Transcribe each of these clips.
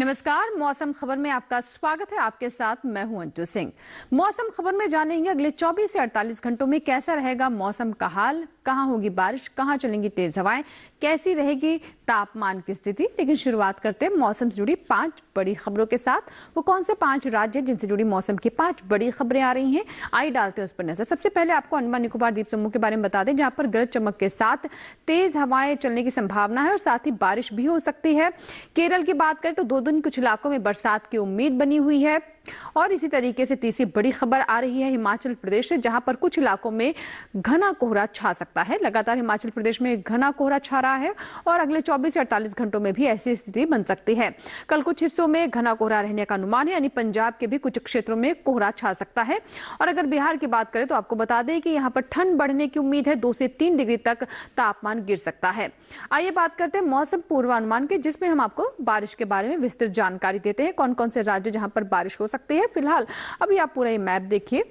नमस्कार, मौसम खबर में आपका स्वागत है। आपके साथ मैं हूं अंजू सिंह। मौसम खबर में जानेंगे अगले 24 से 48 घंटों में कैसा रहेगा मौसम का हाल, कहां होगी बारिश, कहां चलेंगी तेज हवाएं, कैसी रहेगी तापमान की स्थिति। लेकिन शुरुआत करते हैं मौसम से जुड़ी 5 बड़ी खबरों के साथ। वो कौन से 5 राज्य जिनसे जुड़ी मौसम की 5 बड़ी खबरें आ रही हैं, आइए डालते हैं उस पर नजर। सबसे पहले आपको अंडमान निकोबार द्वीप समूह के बारे में बता दें, जहां पर गरज चमक के साथ तेज हवाएं चलने की संभावना है और साथ ही बारिश भी हो सकती है। केरल की बात करें तो 2 दिन कुछ इलाकों में बरसात की उम्मीद बनी हुई है। और इसी तरीके से तीसरी बड़ी खबर आ रही है हिमाचल प्रदेश से, जहां पर कुछ इलाकों में घना कोहरा छा सकता है। लगातार हिमाचल प्रदेश में घना कोहरा छा रहा है और अगले 24 से 48 घंटों में भी ऐसी स्थिति बन सकती है। कल कुछ हिस्सों में घना कोहरा रहने का अनुमान है, यानी पंजाब के भी कुछ क्षेत्रों में कोहरा छा सकता है। और अगर बिहार की बात करें तो आपको बता दें कि यहाँ पर ठंड बढ़ने की उम्मीद है, 2 से 3 डिग्री तक तापमान गिर सकता है। आइए बात करते हैं मौसम पूर्वानुमान के, जिसमें हम आपको बारिश के बारे में विस्तृत जानकारी देते हैं। कौन कौन से राज्य जहां पर बारिश हो सकती है। फिलहाल अभी आप पूरा ये मैप देखिए,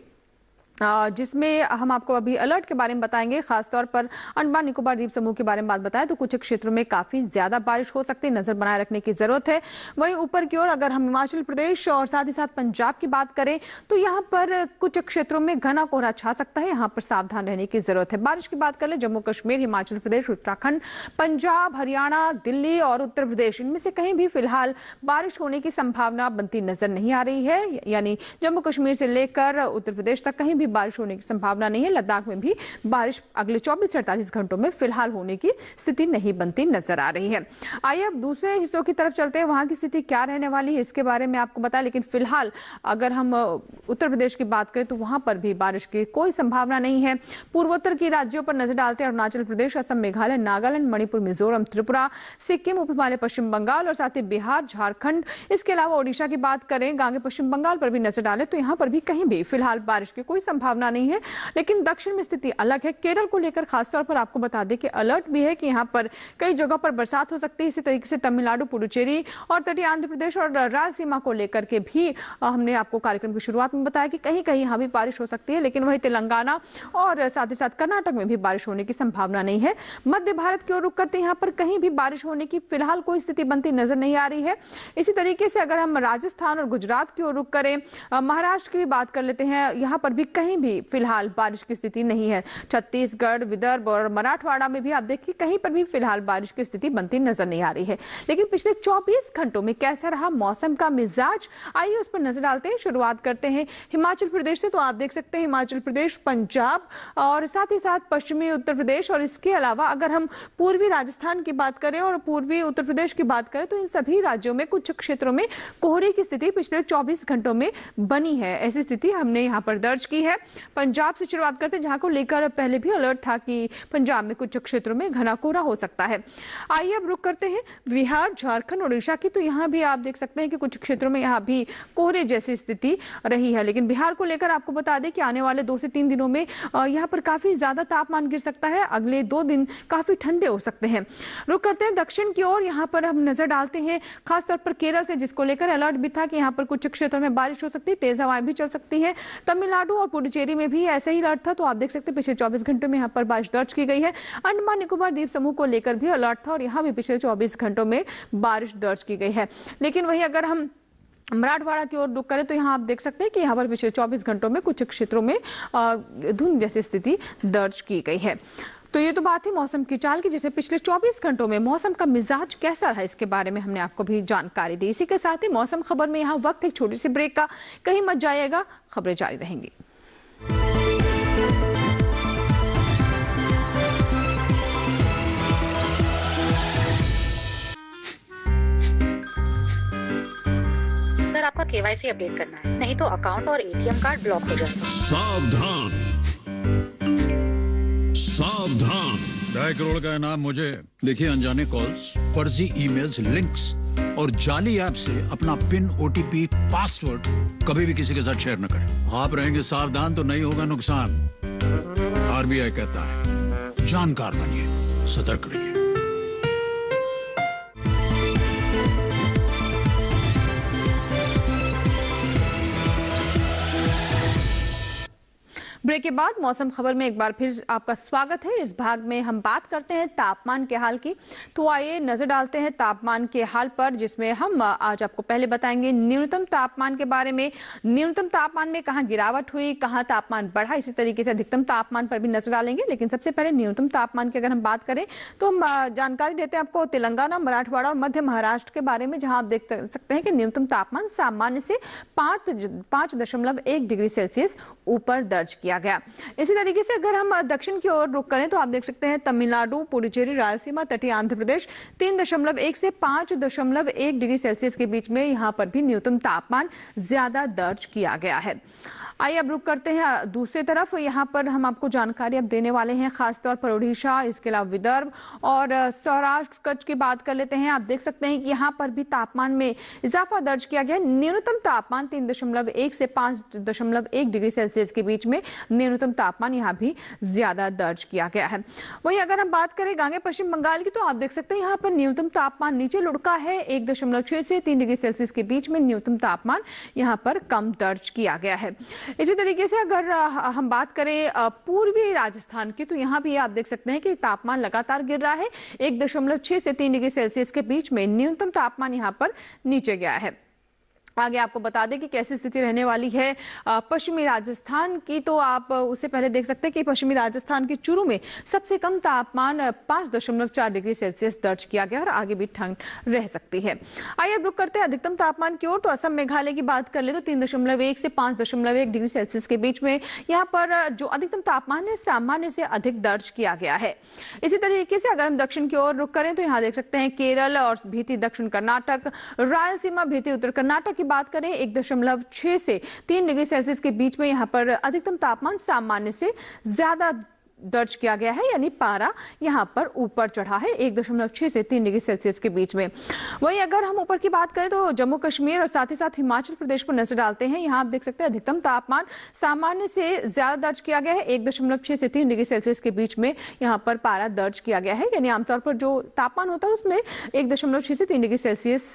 जिसमें हम आपको अभी अलर्ट के बारे में बताएंगे। खासतौर पर अंडमान निकोबार द्वीप समूह के बारे में बात बताएं तो कुछ क्षेत्रों में काफी ज्यादा बारिश हो सकती है, नजर बनाए रखने की जरूरत है। वहीं ऊपर की ओर अगर हम हिमाचल प्रदेश और साथ ही साथ पंजाब की बात करें तो यहाँ पर कुछ क्षेत्रों में घना कोहरा छा सकता है, यहाँ पर सावधान रहने की जरूरत है। बारिश की बात कर ले, जम्मू कश्मीर, हिमाचल प्रदेश, उत्तराखंड, पंजाब, हरियाणा, दिल्ली और उत्तर प्रदेश, इनमें से कहीं भी फिलहाल बारिश होने की संभावना बनती नजर नहीं आ रही है। यानी जम्मू कश्मीर से लेकर उत्तर प्रदेश तक कहीं भी बारिश होने की संभावना नहीं है। लद्दाख में भी बारिश अगले 24 से 48 घंटों में फिलहाल होने की स्थिति नहीं बनती नजर आ रही है। आइए अब दूसरे हिस्सों की तरफ चलते हैं, वहां की स्थिति क्या रहने वाली है इसके बारे में आपको बताएं। लेकिन फिलहाल अगर हम उत्तर प्रदेश की बात करें तो वहां पर भी बारिश की कोई संभावना नहीं है। पूर्वोत्तर के राज्यों पर नजर डालते हैं, अरुणाचल प्रदेश, असम, मेघालय, नागालैंड, मणिपुर, मिजोरम, त्रिपुरा, सिक्किम, उप हिमालय, पश्चिम बंगाल और साथ ही बिहार, झारखंड। इसके अलावा ओडिशा की बात करें, आगे पश्चिम बंगाल पर भी नजर डालें तो यहाँ पर भी कहीं भी फिलहाल बारिश की कोई संभावना नहीं है। लेकिन दक्षिण में स्थिति अलग है। केरल को लेकर खासतौर पर आपको बता दें कि अलर्ट भी है कि यहाँ पर कई जगहों पर बरसात हो सकती है। इसी तरीके से तमिलनाडु, पुडुचेरी और तटीय आंध्र प्रदेश और रायलसीमा को लेकर के भी हमने आपको कार्यक्रम की शुरुआत में बताया कि कहीं कहीं यहाँ भी बारिश हो सकती है। लेकिन वही तेलंगाना और साथ ही साथ कर्नाटक में भी बारिश होने की संभावना नहीं है। मध्य भारत की ओर रुख करते हैं, यहाँ पर कहीं भी बारिश होने की फिलहाल कोई स्थिति बनती नजर नहीं आ रही है। इसी तरीके से अगर हम राजस्थान और गुजरात की ओर रुख करें, महाराष्ट्र की भी बात कर लेते हैं, यहाँ पर भी कहीं भी फिलहाल बारिश की स्थिति नहीं है। छत्तीसगढ़, विदर्भ और मराठवाड़ा में भी आप देखिए कहीं पर भी फिलहाल बारिश की स्थिति बनती नजर नहीं आ रही है। लेकिन पिछले 24 घंटों में कैसा रहा मौसम का मिजाज, आइए उस पर नजर डालते हैं। शुरुआत करते हैं हिमाचल प्रदेश से। तो आप देख सकते हैं हिमाचल प्रदेश, पंजाब और साथ ही साथ पश्चिमी उत्तर प्रदेश और इसके अलावा अगर हम पूर्वी राजस्थान की बात करें और पूर्वी उत्तर प्रदेश की बात करें तो इन सभी राज्यों में कुछ क्षेत्रों में कोहरे की स्थिति पिछले 24 घंटों में बनी है। ऐसी स्थिति हमने यहाँ पर दर्ज की है। पंजाब से शुरुआत करते हैं, जहां को लेकर पहले भी अलर्ट था कि पंजाब में कुछ क्षेत्रों में घना कोहरा हो सकता है। आइए अब रुक करते हैं बिहार, झारखंड, ओडिशा की। तो यहाँ भी आप देख सकते हैं कि कुछ क्षेत्रों में यहाँ भी कोहरे जैसी स्थिति रही है। लेकिन बिहार को लेकर आपको बता दें कि आने वाले 2 से 3 दिनों में यहाँ पर काफी ज्यादा तापमान गिर सकता है। अगले 2 दिन काफी ठंडे हो सकते हैं। रुक करते हैं दक्षिण की ओर, यहाँ पर हम नजर डालते हैं खासतौर पर केरल से, जिसको लेकर अलर्ट भी था कि यहाँ पर कुछ क्षेत्रों में बारिश हो सकती है, तेज हवाएं भी चल सकती है। तमिलनाडु और पुडुचेरी में भी ऐसे ही अलर्ट था। तो आप देख सकते हैं पिछले 24 घंटों में यहाँ पर बारिश दर्ज की गई है। अंडमान निकोबार द्वीप समूह को लेकर भी अलर्ट था और यहाँ भी पिछले 24 घंटों में बारिश दर्ज की गई है। लेकिन वही अगर हम मराठवाड़ा की ओर रुख करें तो यहाँ आप देख सकते हैं कि यहाँ पर पिछले 24 घंटों में कुछ क्षेत्रों में धुंध जैसी स्थिति दर्ज की गई है। तो ये तो बात है मौसम की चाल की, जिसमें पिछले 24 घंटों में मौसम का मिजाज कैसा रहा इसके बारे में हमने आपको भी जानकारी दी। इसी के साथ ही मौसम खबर में यहाँ वक्त एक छोटी सी ब्रेक का, कहीं मत जाइएगा, खबरें जारी रहेंगी। सर, आपका केवाईसी अपडेट करना है, नहीं तो अकाउंट और एटीएम कार्ड ब्लॉक हो जाएगा। सावधान सावधान, 2.5 करोड़ का इनाम मुझे। देखिए, अनजाने कॉल्स, फर्जी ईमेल्स, लिंक्स और जाली ऐप से अपना पिन, ओटीपी, पासवर्ड कभी भी किसी के साथ शेयर न करें। आप रहेंगे सावधान तो नहीं होगा नुकसान। आरबीआई कहता है, जानकार बनिए, सतर्क रहिए। ब्रेक के बाद मौसम खबर में एक बार फिर आपका स्वागत है। इस भाग में हम बात करते हैं तापमान के हाल की। तो आइए नजर डालते हैं तापमान के हाल पर, जिसमें हम आज आपको पहले बताएंगे न्यूनतम तापमान के बारे में। न्यूनतम तापमान में कहां गिरावट हुई, कहां तापमान बढ़ा, इसी तरीके से अधिकतम तापमान पर भी नजर डालेंगे। लेकिन सबसे पहले न्यूनतम तापमान की अगर हम बात करें तो हम जानकारी देते हैं आपको तेलंगाना, मराठवाड़ा और मध्य महाराष्ट्र के बारे में, जहां आप देख सकते हैं कि न्यूनतम तापमान सामान्य से 5.1 डिग्री सेल्सियस ऊपर दर्ज किया गया। इसी तरीके से अगर हम दक्षिण की ओर रुख करें तो आप देख सकते हैं तमिलनाडु, पुडुचेरी, रायलसीमा, तटीय आंध्र प्रदेश 3.1 से 5.1 डिग्री सेल्सियस के बीच में यहां पर भी न्यूनतम तापमान ज्यादा दर्ज किया गया है। आइए अब रुक करते हैं दूसरी तरफ। यहाँ पर हम आपको जानकारी अब देने वाले हैं खासतौर पर उड़ीसा, इसके अलावा विदर्भ और सौराष्ट्र कच्छ की बात कर लेते हैं। आप देख सकते हैं कि यहाँ पर भी तापमान में इजाफा दर्ज किया गया है। न्यूनतम तापमान 3.1 से 5.1 डिग्री सेल्सियस के बीच में न्यूनतम तापमान यहाँ भी ज्यादा दर्ज किया गया है। वहीं अगर हम बात करें गांगे पश्चिम बंगाल की, तो आप देख सकते हैं यहाँ पर न्यूनतम तापमान नीचे लुढ़का है। 1.6 से 3 डिग्री सेल्सियस के बीच में न्यूनतम तापमान यहाँ पर कम दर्ज किया गया है। इसी तरीके से अगर हम बात करें पूर्वी राजस्थान की, तो यहाँ भी आप देख सकते हैं कि तापमान लगातार गिर रहा है। 1.6 से 3 डिग्री सेल्सियस के बीच में न्यूनतम तापमान यहाँ पर नीचे गया है। आगे आपको बता दें कि कैसी स्थिति रहने वाली है पश्चिमी राजस्थान की। तो आप उससे पहले देख सकते हैं कि पश्चिमी राजस्थान के चूरू में सबसे कम तापमान 5.4 डिग्री सेल्सियस दर्ज किया गया और आगे भी ठंड रह सकती है। आइए अब रुक करते हैं अधिकतम तापमान की ओर। तो असम मेघालय की बात कर ले तो 3.1 से 5.1 डिग्री सेल्सियस के बीच में यहाँ पर जो अधिकतम तापमान है सामान्य से अधिक दर्ज किया गया है। इसी तरीके से अगर हम दक्षिण की ओर रुक करें तो यहाँ देख सकते हैं केरल और भीति दक्षिण कर्नाटक, रायलसीमा, भीति उत्तर कर्नाटक की बात करें 1.6 से 3 डिग्री सेल्सियस के बीच में यहाँ पर अधिकतम तापमान सामान्य से ज्यादा दर्ज किया गया है, यानी पारा यहाँ पर ऊपर चढ़ा है 1.6 से 3 डिग्री सेल्सियस के बीच में। वहीं अगर हम ऊपर की बात करें तो जम्मू कश्मीर और साथ ही साथ हिमाचल प्रदेश पर नजर डालते हैं। यहाँ आप देख सकते हैं अधिकतम तापमान सामान्य से ज्यादा दर्ज किया गया है। 1.6 से 3 डिग्री सेल्सियस के बीच में यहाँ पर पारा दर्ज किया गया है, यानी आमतौर पर जो तापमान होता है उसमें 1.6 से 3 डिग्री सेल्सियस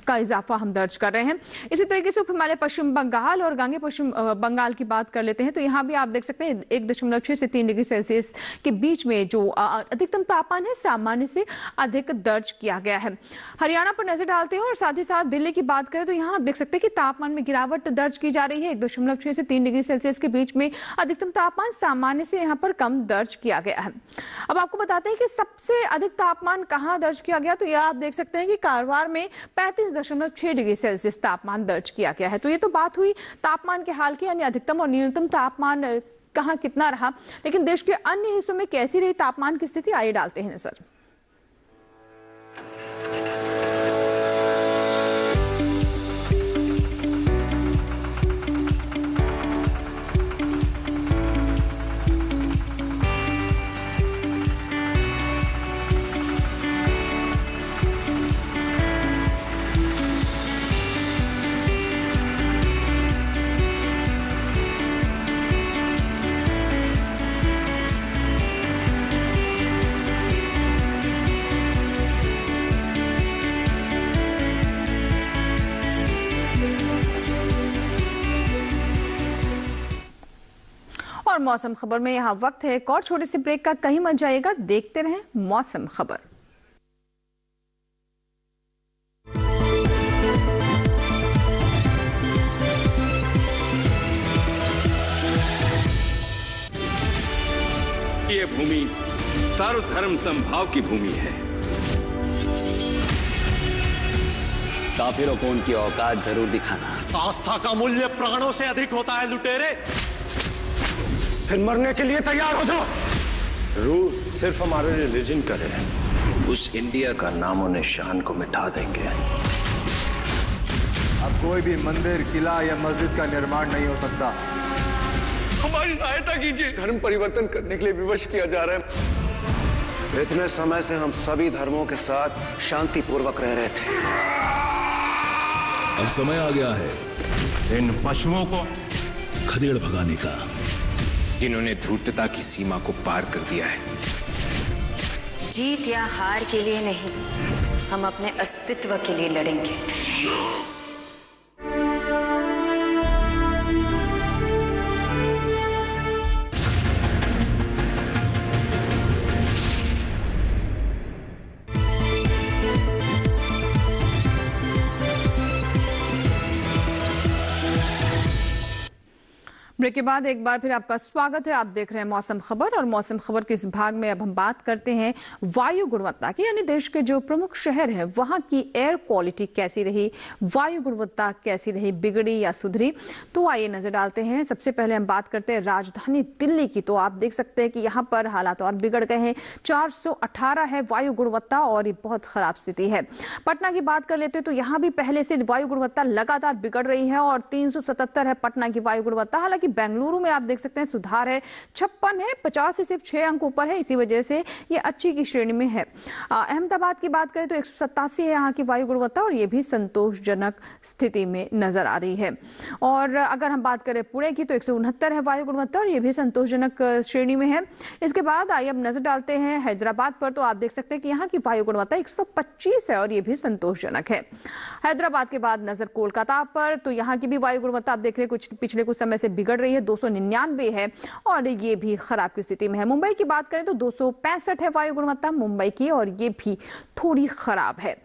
का इजाफा हम दर्ज कर रहे हैं। इसी तरीके से उप हिमालय पश्चिम बंगाल और गांगे पश्चिम बंगाल की बात कर लेते हैं तो यहाँ भी आप देख सकते हैं 1.6 से 3 डिग्री सेल्सियस के बीच में जो अधिकतम तापमान है सामान्य से अधिक दर्ज किया गया है। हरियाणा पर नजर डालते हैं और साथ ही साथ दिल्ली की बात करें तो यहाँ आप देख सकते हैं कि तापमान में गिरावट दर्ज की जा रही है। 1.6 से 3 डिग्री सेल्सियस के बीच में अधिकतम तापमान सामान्य से यहाँ पर कम दर्ज किया गया है। अब आपको बताते हैं कि सबसे अधिक तापमान कहाँ दर्ज किया गया, तो यह आप देख सकते हैं कि कारवार में 35.6 डिग्री सेल्सियस तापमान दर्ज किया गया है। तो ये तो बात हुई तापमान के हाल की, यानी अधिकतम और न्यूनतम तापमान कहां कितना रहा। लेकिन देश के अन्य हिस्सों में कैसी रही तापमान की स्थिति, आइए डालते हैं नजर। और मौसम खबर में यहाँ वक्त है एक और छोटे से ब्रेक का, कहीं मत जाइएगा, देखते रहें मौसम खबर। ये भूमि सर्वधर्म समभाव की भूमि है। काफिरों को उनकी औकात जरूर दिखाना। आस्था का मूल्य प्राणों से अधिक होता है लुटेरे, फिर मरने के लिए तैयार हो जाओ। रूल सिर्फ हमारे रिलीजन का है, उस इंडिया का नामो निशान को मिटा देंगे। अब कोई भी मंदिर, किला या मस्जिद का निर्माण नहीं हो सकता। हमारी सहायता कीजिए, धर्म परिवर्तन करने के लिए विवश किया जा रहा है। इतने समय से हम सभी धर्मों के साथ शांतिपूर्वक रह रहे थे। अब समय आ गया है इन पशुओं को खदेड़ भगाने का, जिन्होंने धूर्तता की सीमा को पार कर दिया है। जीत या हार के लिए नहीं, हम अपने अस्तित्व के लिए लड़ेंगे। ब्रेक के बाद एक बार फिर आपका स्वागत है। आप देख रहे हैं मौसम खबर और मौसम खबर के इस भाग में अब हम बात करते हैं वायु गुणवत्ता की, यानी देश के जो प्रमुख शहर हैं वहां की एयर क्वालिटी कैसी रही, वायु गुणवत्ता कैसी रही, बिगड़ी या सुधरी। तो आइए नजर डालते हैं। सबसे पहले हम बात करते हैं राजधानी दिल्ली की। तो आप देख सकते हैं कि यहाँ पर हालात और बिगड़ गए हैं। 418 है वायु गुणवत्ता और ये बहुत खराब स्थिति है। पटना की बात कर लेते हैं तो यहाँ भी पहले से वायु गुणवत्ता लगातार बिगड़ रही है और 377 है पटना की वायु गुणवत्ता। हालांकि बेंगलुरु में आप देख सकते हैं सुधार है, 56 है, 50 से सिर्फ 6 अंक ऊपर है, इसी वजह से ये अच्छी की श्रेणी में है। अहमदाबाद की बात करें तो 187 है यहाँ की वायु गुणवत्ता और ये भी संतोषजनक स्थिति में नजर आ रही है। और अगर हम बात करें पुणे की तो 169 है वायु गुणवत्ता और ये भी संतोषजनक श्रेणी में है। इसके बाद आइए अब नजर डालते हैं हैदराबाद पर। तो आप देख सकते हैं कि यहाँ की वायु गुणवत्ता 125 है और ये भी संतोषजनक है। हैदराबाद के बाद नजर कोलकाता पर। तो यहाँ की भी वायु गुणवत्ता आप देख रहे हैं पिछले कुछ समय से बिगड़ रही है, 299 है और ये भी खराब की स्थिति में है। मुंबई की बात करें तो 265 है वायु गुणवत्ता मुंबई की और ये भी थोड़ी खराब है।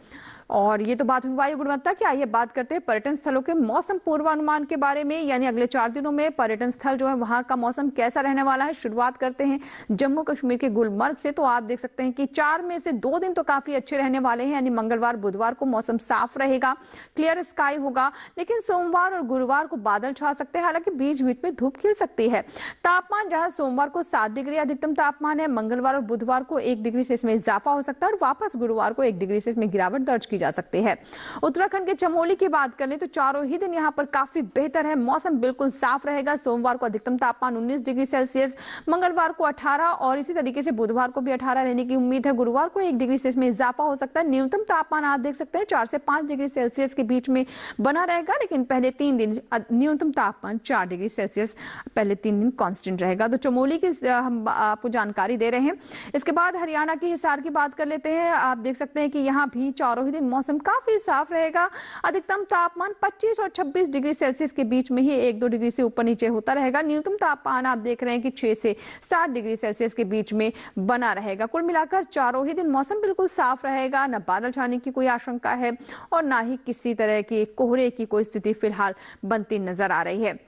और ये तो बात हुई वायु गुणवत्ता की। आइए बात करते हैं पर्यटन स्थलों के मौसम पूर्वानुमान के बारे में, यानी अगले 4 दिनों में पर्यटन स्थल जो है वहां का मौसम कैसा रहने वाला है। शुरुआत करते हैं जम्मू कश्मीर के गुलमर्ग से। तो आप देख सकते हैं कि 4 में से 2 दिन तो काफी अच्छे रहने वाले हैं, यानी मंगलवार बुधवार को मौसम साफ रहेगा, क्लियर स्काई होगा, लेकिन सोमवार और गुरुवार को बादल छा सकते हैं। हालांकि बीच बीच में धूप खिल सकती है। तापमान जहां सोमवार को 7 डिग्री अधिकतम तापमान है, मंगलवार और बुधवार को 1 डिग्री से इसमें इजाफा हो सकता है और वापस गुरुवार को 1 डिग्री से इसमें गिरावट दर्ज की जा सकती है। उत्तराखंड के चमोली की बात करें तो चारों ही दिन यहां पर काफी बेहतर है, मौसम बिल्कुल साफ रहेगा। सोमवार को अधिकतम तापमान 19 डिग्री सेल्सियस, मंगलवार को 18 और इसी तरीके से बुधवार को भी 18 रहने की उम्मीद है। गुरुवार को 1 डिग्री से इसमें इजाफा हो सकता है। न्यूनतम तापमान आप देख सकते हैं 4 से 5 डिग्री सेल्सियस के बीच में बना रहेगा, लेकिन पहले 3 दिन न्यूनतम तापमान 4 डिग्री सेल्सियस पहले 3 दिन कांस्टेंट रहेगा। तो चमोली की हम आपको जानकारी दे रहे हैं। इसके बाद हरियाणा की हिसार की बात कर लेते हैं। आप देख सकते हैं कि यहाँ भी चारों ही दिन मौसम काफी साफ रहेगा। अधिकतम तापमान 25 और 26 डिग्री सेल्सियस के बीच में ही 1-2 डिग्री से ऊपर नीचे होता रहेगा। न्यूनतम तापमान आप देख रहे हैं कि 6 से 7 डिग्री सेल्सियस के बीच में बना रहेगा। कुल मिलाकर चारों ही दिन मौसम बिल्कुल साफ रहेगा, न बादल छाने की कोई आशंका है और ना ही किसी तरह की कोहरे की कोई स्थिति फिलहाल बनती नजर आ रही है।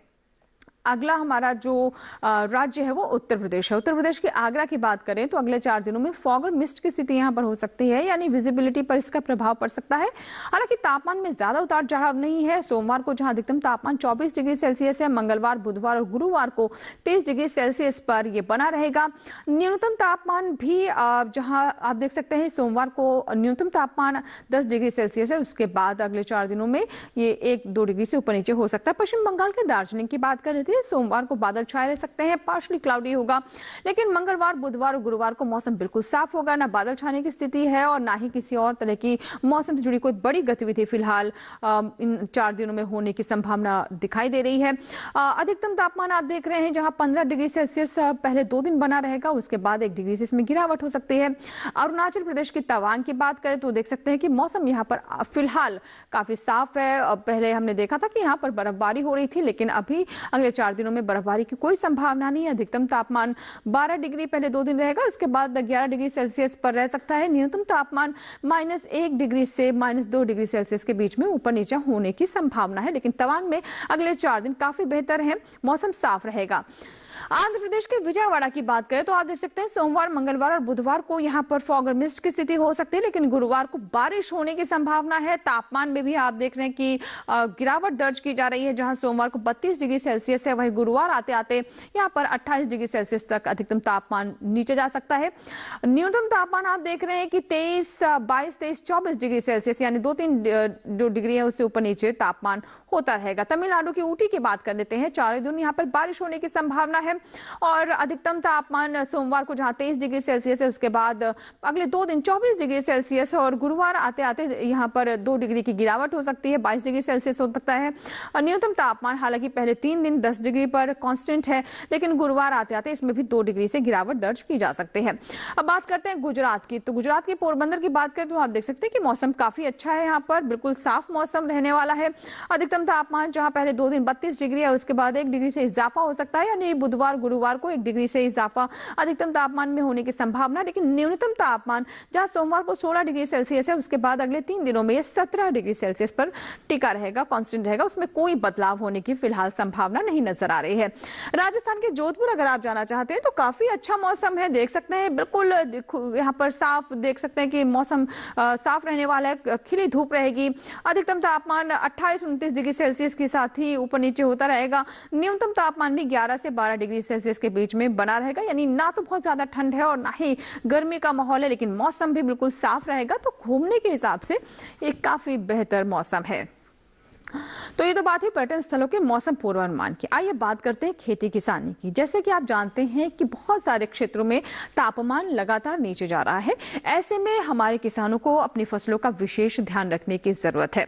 अगला हमारा जो राज्य है वो उत्तर प्रदेश है। उत्तर प्रदेश के आगरा की बात करें तो अगले 4 दिनों में फॉग और मिस्ट की स्थिति यहां पर हो सकती है, यानी विजिबिलिटी पर इसका प्रभाव पड़ सकता है। हालांकि तापमान में ज्यादा उतार चढ़ाव नहीं है। सोमवार को जहां अधिकतम तापमान 24 डिग्री सेल्सियस है, मंगलवार बुधवार और गुरुवार को 23 डिग्री सेल्सियस पर यह बना रहेगा। न्यूनतम तापमान भी जहां आप देख सकते हैं सोमवार को न्यूनतम तापमान 10 डिग्री सेल्सियस है, उसके बाद अगले 4 दिनों में ये 1-2 डिग्री से ऊपर नीचे हो सकता है। पश्चिम बंगाल के दार्जिलिंग की बात कर रहे थे, सोमवार को बादल छाए रह सकते हैं, पार्शली क्लाउडी होगा, लेकिन मंगलवार बुधवार और गुरुवार को मौसम बिल्कुल साफ होगा, ना बादल छाने की स्थिति है और ना ही किसी और तरह की मौसम से जुड़ी कोई बड़ी गतिविधि फिलहाल इन 4 दिनों में होने की संभावना दिखाई दे रही है। अधिकतम तापमान आप देख रहे हैं जहां 15 डिग्री सेल्सियस पहले 2 दिन बना रहेगा, उसके बाद 1 डिग्री से इसमें गिरावट हो सकती है। अरुणाचल प्रदेश की तवांग की बात करें तो देख सकते हैं कि मौसम यहाँ पर फिलहाल काफी साफ है। पहले हमने देखा था कि यहाँ पर बर्फबारी हो रही थी, लेकिन अभी अगले 4 दिनों में बर्फबारी की कोई संभावना नहीं है। अधिकतम तापमान 12 डिग्री पहले 2 दिन रहेगा, उसके बाद 11 डिग्री सेल्सियस पर रह सकता है। न्यूनतम तापमान -1 डिग्री से -2 डिग्री सेल्सियस के बीच में ऊपर नीचे होने की संभावना है, लेकिन तवांग में अगले 4 दिन काफी बेहतर है, मौसम साफ रहेगा। आंध्र प्रदेश के विजयवाड़ा की बात करें तो आप देख सकते हैं सोमवार मंगलवार और बुधवार को यहां पर फॉग और मिस्ट की स्थिति हो सकती है, लेकिन गुरुवार को बारिश होने की संभावना है। तापमान में भी आप देख रहे हैं कि गिरावट दर्ज की जा रही है, जहां सोमवार को 32 डिग्री सेल्सियस है, वहीं गुरुवार आते आते यहां पर 28 डिग्री सेल्सियस तक अधिकतम तापमान नीचे जा सकता है। न्यूनतम तापमान आप देख रहे हैं कि 22-24 डिग्री सेल्सियस, यानी 2-3 जो डिग्री है उससे ऊपर नीचे तापमान होता रहेगा। तमिलनाडु की ऊटी की बात कर लेते हैं। 4 दिन यहां पर बारिश होने की संभावना है और अधिकतम तापमान सोमवार को जहां 23 डिग्री सेल्सियस है, उसके बाद अगले 2 दिन 24 डिग्री सेल्सियस और गुरुवार आते आते यहां पर 2 डिग्री की गिरावट हो सकती है, 22 डिग्री सेल्सियस हो सकता है। और न्यूनतम तापमान हालांकि पहले 3 दिन 10 डिग्री पर कांस्टेंट है, लेकिन गुरुवार आते आते इसमें भी 2 डिग्री से गिरावट दर्ज की जा सकती है। अब बात करते हैं गुजरात की। तो गुजरात के पोरबंदर की बात करें तो आप देख सकते हैं कि मौसम काफी अच्छा है, यहाँ पर बिल्कुल साफ मौसम रहने वाला है। अधिकतम तापमान जहां पहले 2 दिन 32 डिग्री है, उसके बाद 1 डिग्री से इजाफा हो सकता है, यानी बुधवार बुधवार गुरुवार को 1 डिग्री से इजाफा अधिकतम तापमान में होने की संभावना, लेकिन न्यूनतम तापमान जहां सोमवार को 16 डिग्री सेल्सियस है, उसके बाद अगले 3 दिनों में ये 17 डिग्री सेल्सियस पर टिका रहेगा, कांस्टेंट रहेगा। उसमें कोई बदलाव होने की फिलहाल संभावना नहीं नजर आ रही है। राजस्थान के जोधपुर अगर आप जाना चाहते हैं तो काफी अच्छा मौसम है, देख सकते हैं बिल्कुल यहाँ पर साफ देख सकते हैं कि मौसम साफ रहने वाला है, खिली धूप रहेगी। अधिकतम तापमान 28-29 डिग्री सेल्सियस के साथ ही ऊपर नीचे होता रहेगा। न्यूनतम तापमान भी 11 से 12 डिग्री सेल्सियस के बीच में बना रहेगा, यानी ना तो बहुत ज्यादा ठंड है और ना ही गर्मी का माहौल है, लेकिन मौसम भी बिल्कुल साफ रहेगा। तो घूमने के हिसाब से एक काफी बेहतर मौसम है। तो ये तो बात है पर्यटन स्थलों के मौसम पूर्वानुमान की। आइए बात करते हैं खेती किसानी की। जैसे कि आप जानते हैं कि बहुत सारे क्षेत्रों में तापमान लगातार नीचे जा रहा है। ऐसे में हमारे किसानों को अपनी फसलों का विशेष ध्यान रखने की जरूरत है।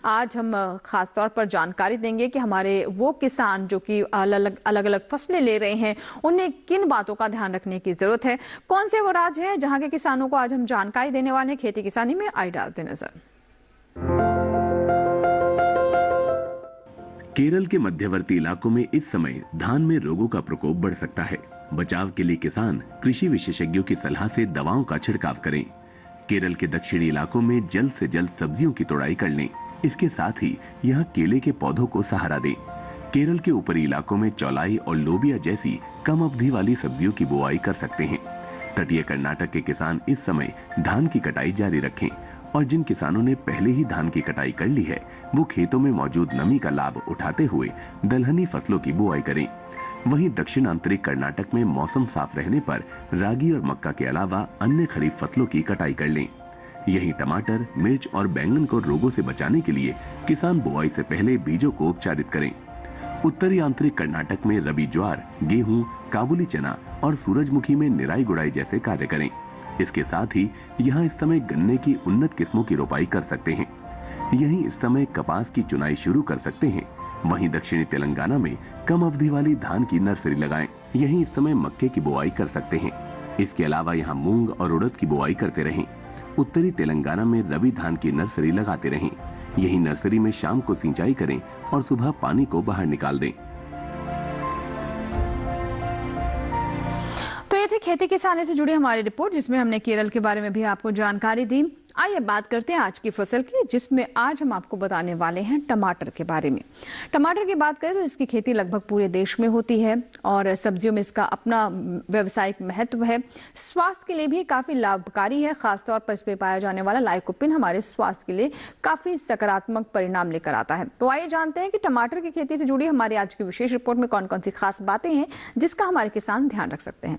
आज हम खास तौर पर जानकारी देंगे कि हमारे वो किसान जो कि अलग अलग फसलें ले रहे हैं, उन्हें किन बातों का ध्यान रखने की जरूरत है। कौन से वो राज्य हैं जहां के किसानों को आज हम जानकारी देने वाले हैं खेती किसानी में, आइए डालते नजर। केरल के मध्यवर्ती इलाकों में इस समय धान में रोगों का प्रकोप बढ़ सकता है। बचाव के लिए किसान कृषि विशेषज्ञों की सलाह से दवाओं का छिड़काव करें। केरल के दक्षिणी इलाकों में जल्द से जल्द सब्जियों की तोड़ाई कर लें। इसके साथ ही यहाँ केले के पौधों को सहारा दें। केरल के ऊपरी इलाकों में चौलाई और लोबिया जैसी कम अवधि वाली सब्जियों की बुआई कर सकते हैं। तटीय कर्नाटक के किसान इस समय धान की कटाई जारी रखें और जिन किसानों ने पहले ही धान की कटाई कर ली है, वो खेतों में मौजूद नमी का लाभ उठाते हुए दलहनी फसलों की बुआई करें। वहीं दक्षिण आंतरिक कर्नाटक में मौसम साफ रहने पर रागी और मक्का के अलावा अन्य खरीफ फसलों की कटाई कर लें। यहीं टमाटर, मिर्च और बैंगन को रोगों से बचाने के लिए किसान बुआई से पहले बीजों को उपचारित करें। उत्तरी आंतरिक कर्नाटक में रबी ज्वार, गेहूं, काबुली चना और सूरजमुखी में निराई गुड़ाई जैसे कार्य करें। इसके साथ ही यहाँ इस समय गन्ने की उन्नत किस्मों की रोपाई कर सकते हैं। यहीं इस समय कपास की चुनाई शुरू कर सकते हैं। वहीं दक्षिणी तेलंगाना में कम अवधि वाली धान की नर्सरी लगाएं। यहीं इस समय मक्के की बुआई कर सकते हैं। इसके अलावा यहाँ मूंग और उड़द की बुआई करते रहें। उत्तरी तेलंगाना में रबी धान की नर्सरी लगाते रहें। यही नर्सरी में शाम को सिंचाई करें और सुबह पानी को बाहर निकाल दें। तो ये थी खेती किसानी से जुड़ी हमारी रिपोर्ट, जिसमें हमने केरल के बारे में भी आपको जानकारी दी। आइए बात करते हैं आज की फसल की, जिसमें आज हम आपको बताने वाले हैं टमाटर के बारे में। टमाटर की बात करें तो इसकी खेती लगभग पूरे देश में होती है और सब्जियों में इसका अपना व्यावसायिक महत्व है। स्वास्थ्य के लिए भी काफी लाभकारी है। खासतौर पर इसमें पाया जाने वाला लाइकोपिन हमारे स्वास्थ्य के लिए काफी सकारात्मक परिणाम लेकर आता है। तो आइए जानते हैं कि टमाटर की खेती से जुड़ी हमारी आज की विशेष रिपोर्ट में कौन कौन सी खास बातें हैं जिसका हमारे किसान ध्यान रख सकते हैं।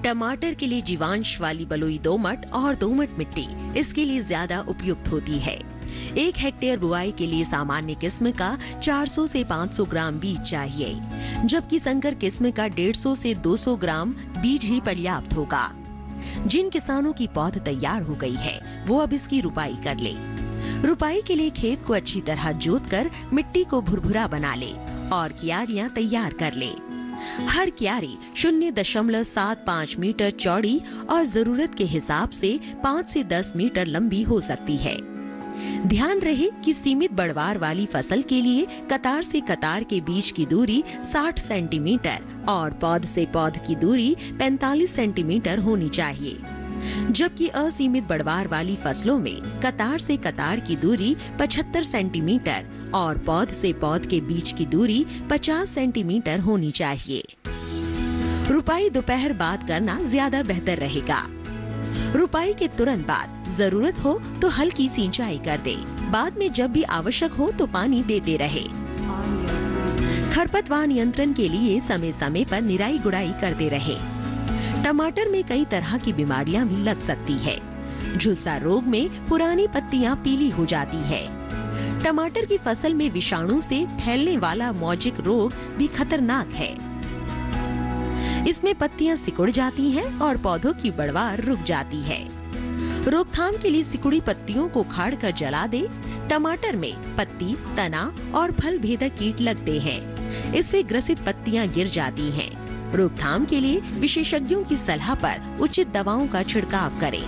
टमाटर के लिए जीवांश वाली बलुई दोमट और दोमट मिट्टी इसके लिए ज्यादा उपयुक्त होती है। 1 हेक्टेयर बुआई के लिए सामान्य किस्म का 400 से 500 ग्राम बीज चाहिए, जबकि संकर किस्म का 150 से 200 ग्राम बीज ही पर्याप्त होगा। जिन किसानों की पौध तैयार हो गई है, वो अब इसकी रुपाई कर ले। रुपाई के लिए खेत को अच्छी तरह जोतकर मिट्टी को भुरभुरा बना ले और क्यारियां तैयार कर ले। हर क्यारी 0.75 मीटर चौड़ी और जरूरत के हिसाब से 5 से 10 मीटर लंबी हो सकती है। ध्यान रहे कि सीमित बढ़वार वाली फसल के लिए कतार से कतार के बीच की दूरी 60 सेंटीमीटर और पौध से पौध की दूरी 45 सेंटीमीटर होनी चाहिए, जबकि असीमित बढ़वार वाली फसलों में कतार से कतार की दूरी 75 सेंटीमीटर और पौध से पौध के बीच की दूरी 50 सेंटीमीटर होनी चाहिए। रुपाई दोपहर बाद करना ज्यादा बेहतर रहेगा। रुपाई के तुरंत बाद जरूरत हो तो हल्की सिंचाई कर दे। बाद में जब भी आवश्यक हो तो पानी देते रहे। खरपतवार नियंत्रण के लिए समय समय पर निराई गुड़ाई करते रहे। टमाटर में कई तरह की बीमारियां भी लग सकती है। झुलसा रोग में पुरानी पत्तियां पीली हो जाती है। टमाटर की फसल में विषाणु से फैलने वाला मौजिक रोग भी खतरनाक है। इसमें पत्तियां सिकुड़ जाती हैं और पौधों की बढ़वार रुक जाती है। रोकथाम के लिए सिकुड़ी पत्तियों को उखाड़कर जला दे। टमाटर में पत्ती, तना और फल भेदक कीट लगते हैं। इससे ग्रसित पत्तियां गिर जाती हैं। रोकथाम के लिए विशेषज्ञों की सलाह पर उचित दवाओं का छिड़काव करें।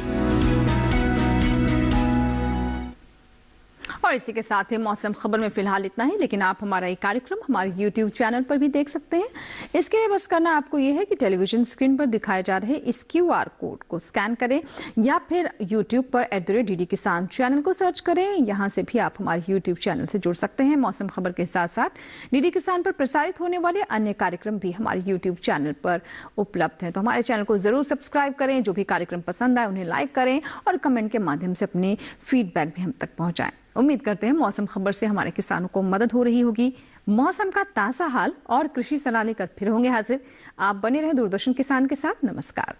और इसी के साथ ही मौसम खबर में फिलहाल इतना ही, लेकिन आप हमारा ये कार्यक्रम हमारे YouTube चैनल पर भी देख सकते हैं। इसके लिए बस करना आपको ये है कि टेलीविजन स्क्रीन पर दिखाए जा रहे इस QR कोड को स्कैन करें या फिर YouTube पर @DD किसान चैनल को सर्च करें। यहाँ से भी आप हमारे YouTube चैनल से जुड़ सकते हैं। मौसम खबर के साथ साथ DD किसान पर प्रसारित होने वाले अन्य कार्यक्रम भी हमारे YouTube चैनल पर उपलब्ध हैं। तो हमारे चैनल को जरूर सब्सक्राइब करें, जो भी कार्यक्रम पसंद आए उन्हें लाइक करें और कमेंट के माध्यम से अपने फीडबैक भी हम तक पहुंचाएं। उम्मीद करते हैं मौसम खबर से हमारे किसानों को मदद हो रही होगी। मौसम का ताजा हाल और कृषि सलाह लेकर फिर होंगे हाजिर। आप बने रहे दूरदर्शन किसान के साथ। नमस्कार।